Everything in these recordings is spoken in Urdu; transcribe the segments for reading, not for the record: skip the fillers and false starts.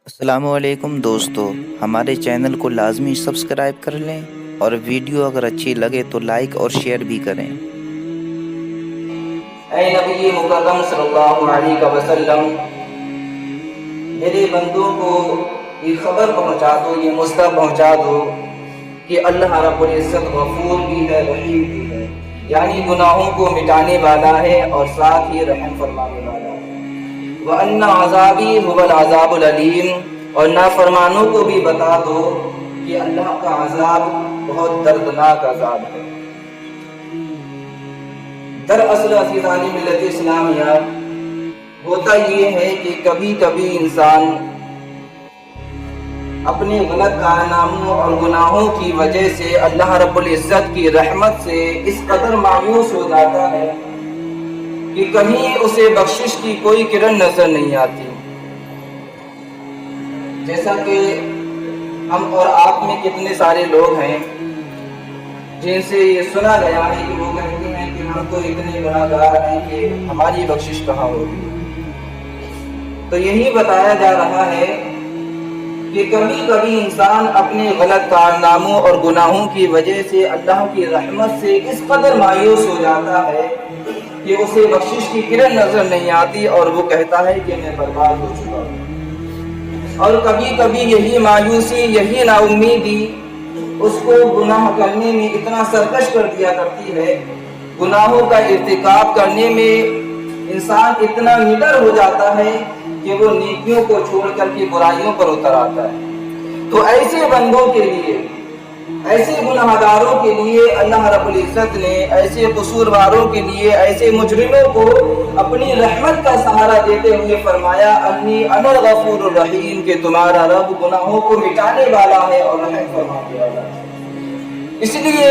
السلام علیکم دوستو، ہمارے چینل کو لازمی سبسکرائب کر لیں اور ویڈیو اگر اچھی لگے تو لائک اور شیئر بھی کریں۔ اے نبی مکرم صلی اللہ علیہ وسلم، میرے بندوں کو یہ خبر پہنچا دو، یہ مصطلح پہنچا دو کہ اللہ رب العزت غفور بھی ہے، رحیم بھی ہے، یعنی گناہوں کو مٹانے والا ہے اور ساتھ ہی رحم فرمانے والا ہے۔ وَأَنَّ عَذَابِي هُوَ الْعَذَابُ الْأَلِيمُ، اور نافرمانوں کو بھی بتا دو کہ اللہ کا عذاب بہت دردناک عذاب ہے۔ دراصل عزیزان ملت اسلامیہ، ہوتا یہ ہے کہ کبھی کبھی انسان اپنے غلط کارناموں اور گناہوں کی وجہ سے اللہ رب العزت کی رحمت سے اس قدر مایوس ہو جاتا ہے کہ کہیں اسے بخشش کی کوئی کرن نظر نہیں آتی۔ جیسا کہ ہم اور آپ میں کتنے سارے لوگ ہیں جن سے یہ سنا گیا ہے کہ وہ کہتے ہیں کہ ہم تو اتنے گناہگار ہیں کہ ہماری بخشش کہاں ہوگی۔ تو یہی بتایا جا رہا ہے کہ کبھی کبھی انسان اپنے غلط کارناموں اور گناہوں کی وجہ سے اللہ کی رحمت سے اس قدر مایوس ہو جاتا ہے کہ اسے بخشش کی کرن نظر نہیں آتی اور وہ کہتا ہے کہ میں برباد ہو چکا ہوں۔ اور کبھی کبھی یہی مایوسی، یہی نا امیدی اس کو گناہ کرنے میں اتنا سرکش کر دیا کرتی ہے، گناہوں کا ارتکاب کرنے میں انسان اتنا نڈر ہو جاتا ہے کہ وہ نیکیوں کو چھوڑ کر کے برائیوں پر اتر آتا ہے۔ تو ایسے بندوں کے لیے، ایسے گناہگاروں کے لیے اللہ رب العزت نے، ایسے قصورواروں کے لیے، ایسے مجرموں کو اپنی رحمت کا سہارا دیتے ہوئے فرمایا انی انا الغفور الرحیم، کہ تمہارا رب گناہوں کو مٹانے والا ہے اور رحم فرمانے والا ہے۔ اس لیے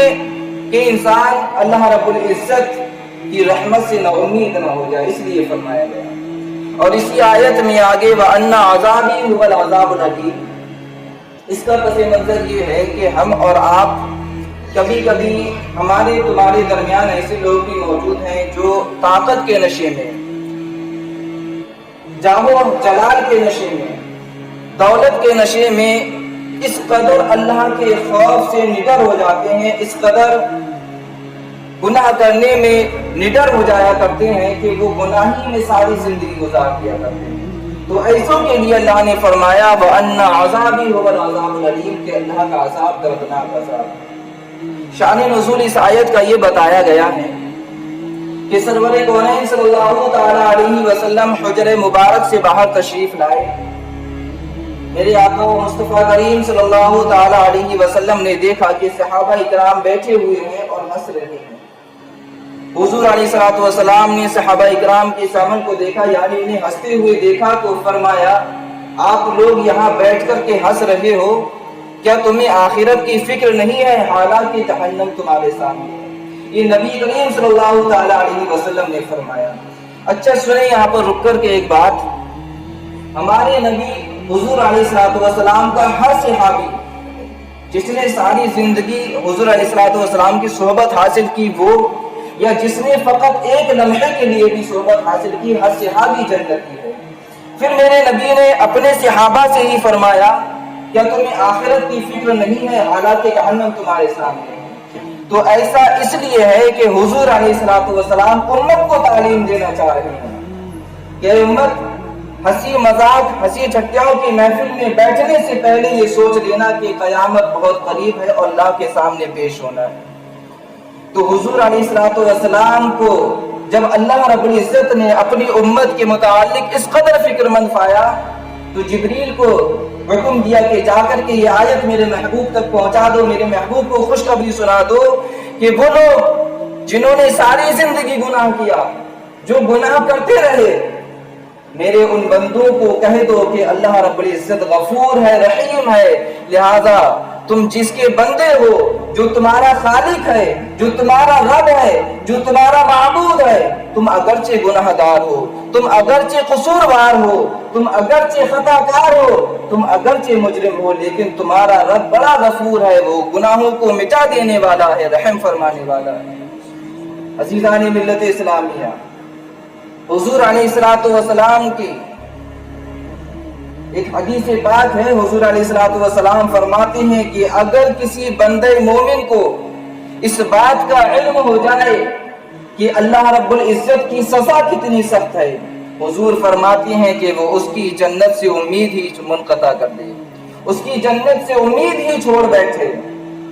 کہ انسان اللہ رب العزت کی رحمت سے نا امید نہ ہو جائے، اس لیے فرمایا گیا۔ اور اسی آیت میں آگے وَأَنَّ عَذَابِي هُوَ الْعَذَابُ الْأَلِيمُ، اس کا پس منظر یہ ہے کہ ہم اور آپ کبھی کبھی ہمارے تمہارے درمیان ایسے لوگ بھی موجود ہیں جو طاقت کے نشے میں، جاہ و جلال کے نشے میں، دولت کے نشے میں اس قدر اللہ کے خوف سے نڈر ہو جاتے ہیں، اس قدر گناہ کرنے میں نڈر ہو جایا کرتے ہیں کہ وہ گناہی میں ساری زندگی گزار دیا کرتے ہیں۔ تو ایسوں کے لیے اللہ نے فرمایا وَأَنَّ عَذَابِي هُوَ الْعَذَابُ الْأَلِيمُ، کہ اللہ کا عذاب دردناک عذاب ہے۔ شان نزول اس آیت کا یہ بتایا گیا ہے کہ سرور کونین صلی اللہ تعالی علیہ وسلم حجر مبارک سے باہر تشریف لائے۔ میرے آقا مصطفیٰ کریم صلی اللہ تعالی علیہ وسلم نے دیکھا کہ صحابہ اکرام بیٹھے ہوئے ہیں اور ہنس رہے ہیں۔ حضور علیہ السلام نے صحابہ اکرام کے سامن کو دیکھا، یعنی انہیں ہنستے ہوئے دیکھا، تو فرمایا آپ لوگ یہاں بیٹھ کر کے ہنس رہے ہو، کیا تمہیں آخرت کی فکر نہیں ہے؟ حالانکہ جہنم تمہارے سامنے ہے۔ یہ نبی کریم صلی اللہ تعالی علیہ وسلم نے فرمایا۔ اچھا سنیں یہاں پر رک کر کے ایک بات، ہمارے نبی حضور علیہ السلام کا ہر صحابی جس نے ساری زندگی حضور علیہ السلام کی صحبت حاصل کی، وہ یا جس نے فقط ایک لمحے کے لیے بھی صحبت حاصل کی، ہر صحابی جنتی ہے۔ پھر میرے نبی نے اپنے صحابہ سے ہی فرمایا کیا تمہیں آخرت کی فکر نہیں ہے؟ حالانکہ جہنم تمہارے سامنے ہے۔ تو ایسا اس لیے ہے کہ حضور علیہ السلام امت کو تعلیم دینا چاہ رہے ہیں کہ امت ہنسی مذاق، ہنسی ٹھٹیاؤں کی محفل میں بیٹھنے سے پہلے یہ سوچ لینا کہ قیامت بہت قریب ہے اور اللہ کے سامنے پیش ہونا ہے۔ تو حضور علیہ السلام کو جب اللہ رب العزت نے اپنی امت کے متعلق اس قدر فکر مند پایا تو جبریل کو حکم دیا کہ جا کر کے یہ آیت میرے محبوب تک پہنچا دو، میرے محبوب کو خوشخبری سنا دو کہ وہ لوگ جنہوں نے ساری زندگی گناہ کیا، جو گناہ کرتے رہے، میرے ان بندوں کو کہہ دو کہ اللہ رب العزت غفور ہے، رحیم ہے، لہذا تم جس کے بندے ہو، جو تمہارا خالق ہے، جو تمہارا رب ہے، جو تمہارا معبود ہے، تم اگرچہ گناہ گار ہو، تم اگرچہ قصوروار ہو، تم اگرچہ خطا کار ہو، تم اگرچہ مجرم ہو، لیکن تمہارا رب بڑا غفور ہے، وہ گناہوں کو مٹا دینے والا ہے، رحم فرمانے والا ہے۔ عزیزان ملت اسلامیہ، حضور علیہ السلام کی ایک حدیث پاک ہے، حضور علیہ الصلوۃ والسلام فرماتے ہیں کہ اگر کسی بندے مومن کو اس بات کا علم ہو جائے کہ اللہ رب العزت کی سزا کتنی سخت ہے، حضور فرماتے ہیں کہ وہ اس کی جنت سے امید ہی منقطع کر دے، اس کی جنت سے امید ہی چھوڑ بیٹھے۔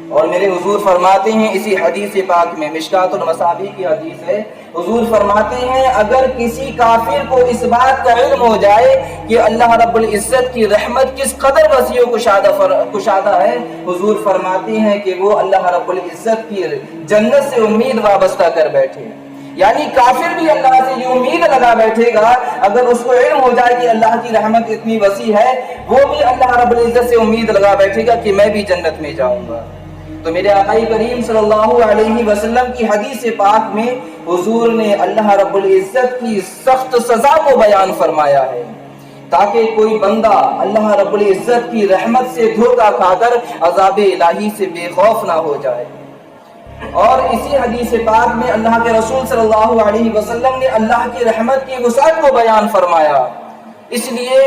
اور میرے حضور فرماتے ہیں اسی حدیث پاک میں، مشکات المصابیح کی حدیث ہے، حضور فرماتے ہیں اگر کسی کافر کو اس بات کا علم ہو جائے کہ اللہ رب العزت کی رحمت کس قدر وسیع و کشادہ ہے، حضور فرماتے ہیں کہ وہ اللہ رب العزت کی جنت سے امید وابستہ کر بیٹھے۔ یعنی کافر بھی اللہ سے یہ امید لگا بیٹھے گا، اگر اس کو علم ہو جائے کہ اللہ کی رحمت اتنی وسیع ہے، وہ بھی اللہ رب العزت سے امید لگا بیٹھے گا کہ میں بھی جنت میں جاؤں گا۔ تو میرے آقا کریم صلی اللہ علیہ وسلم کی حدیث پاک میں حضور نے اللہ رب العزت کی سخت سزا کو بیان فرمایا ہے، تاکہ کوئی بندہ اللہ رب العزت کی رحمت سے دھوکہ کھا کر عذاب الہی سے بے خوف نہ ہو جائے۔ اور اسی حدیث پاک میں اللہ کے رسول صلی اللہ علیہ وسلم نے اللہ کی رحمت کی وسعت کو بیان فرمایا، اس لیے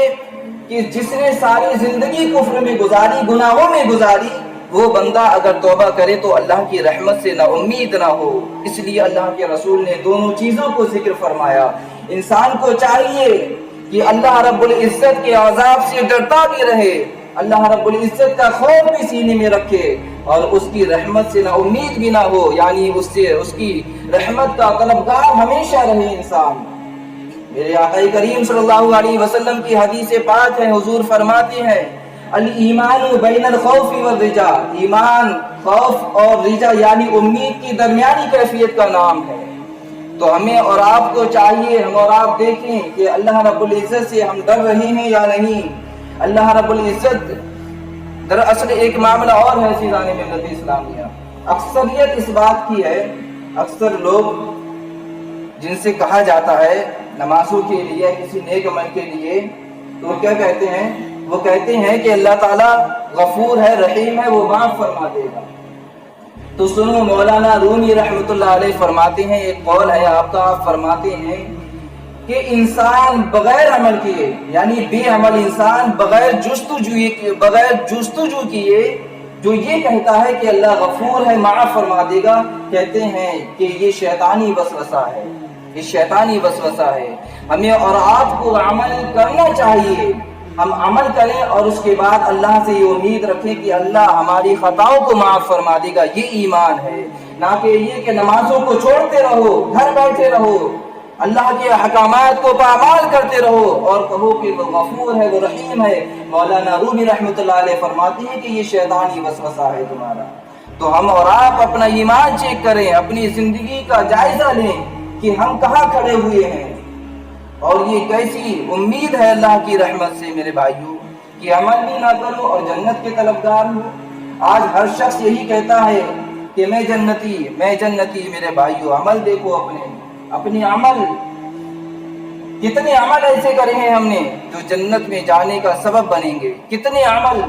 کہ جس نے ساری زندگی کفر میں گزاری، گناہوں میں گزاری، وہ بندہ اگر توبہ کرے تو اللہ کی رحمت سے نہ امید نہ ہو۔ اس لیے اللہ کے رسول نے دونوں چیزوں کو ذکر فرمایا۔ انسان کو چاہیے کہ اللہ رب العزت کے عذاب سے ڈرتا بھی رہے، اللہ رب العزت کا خوف بھی سینے میں رکھے، اور اس کی رحمت سے نہ امید بھی نہ ہو، یعنی اس کی رحمت کا طلبگار ہمیشہ رہے انسان۔ میرے آقا کریم صلی اللہ علیہ وسلم کی حدیث پاک ہے، حضور فرماتے ہیں الایمان بین الخوف والرجا، ایمان خوف اور رجا یعنی امید کی درمیانی کیفیت کا نام ہے۔ تو ہمیں اور آپ کو چاہیے، ہم اور آپ دیکھیں کہ اللہ رب العزت سے ہم ڈر رہے ہیں یا نہیں۔ اللہ رب العزت دراصل ایک معاملہ اور ہے فیضان ملت اسلامیہ، اکثریت اس بات کی ہے، اکثر لوگ جن سے کہا جاتا ہے نمازوں کے لیے، کسی نیک عمل کے لیے، تو وہ کیا کہتے ہیں؟ وہ کہتے ہیں کہ اللہ تعالیٰ غفور ہے، رحیم ہے، وہ معاف فرما دے گا۔ تو سنو، مولانا رومی رحمۃ اللہ علیہ فرماتے ہیں، ایک قول ہے آپ کا، آپ فرماتے ہیں کہ انسان بغیر عمل کیے، یعنی بے عمل انسان بغیر جستجو کیے جو یہ کہتا ہے کہ اللہ غفور ہے، معاف فرما دے گا، کہتے ہیں کہ یہ شیطانی وسوسہ ہے، یہ شیطانی وسوسہ ہے۔ ہمیں اور آپ کو عمل کرنا چاہیے، ہم عمل کریں اور اس کے بعد اللہ سے یہ امید رکھیں کہ اللہ ہماری خطاؤں کو معاف فرما دے گا، یہ ایمان ہے۔ نہ کہ یہ کہ نمازوں کو چھوڑتے رہو، گھر بیٹھے رہو، اللہ کے احکامات کو پامال کرتے رہو اور کہو کہ وہ غفور ہے، وہ رحیم ہے۔ مولانا رومی رحمۃ اللہ علیہ فرماتے ہیں کہ یہ شیطانی وسوسہ ہے تمہارا۔ تو ہم اور آپ اپنا ایمان چیک کریں، اپنی زندگی کا جائزہ لیں کہ ہم کہاں کھڑے ہوئے ہیں، اور یہ کیسی امید ہے اللہ کی رحمت سے میرے بھائیوں کہ عمل بھی نہ کرو اور جنت کے طلبگار ہو۔ آج ہر شخص یہی کہتا ہے کہ میں جنتی، میں جنتی۔ میرے بھائیوں عمل دیکھو، اپنی عمل، کتنے عمل ایسے کرے ہیں ہم نے جو جنت میں جانے کا سبب بنیں گے، کتنے عمل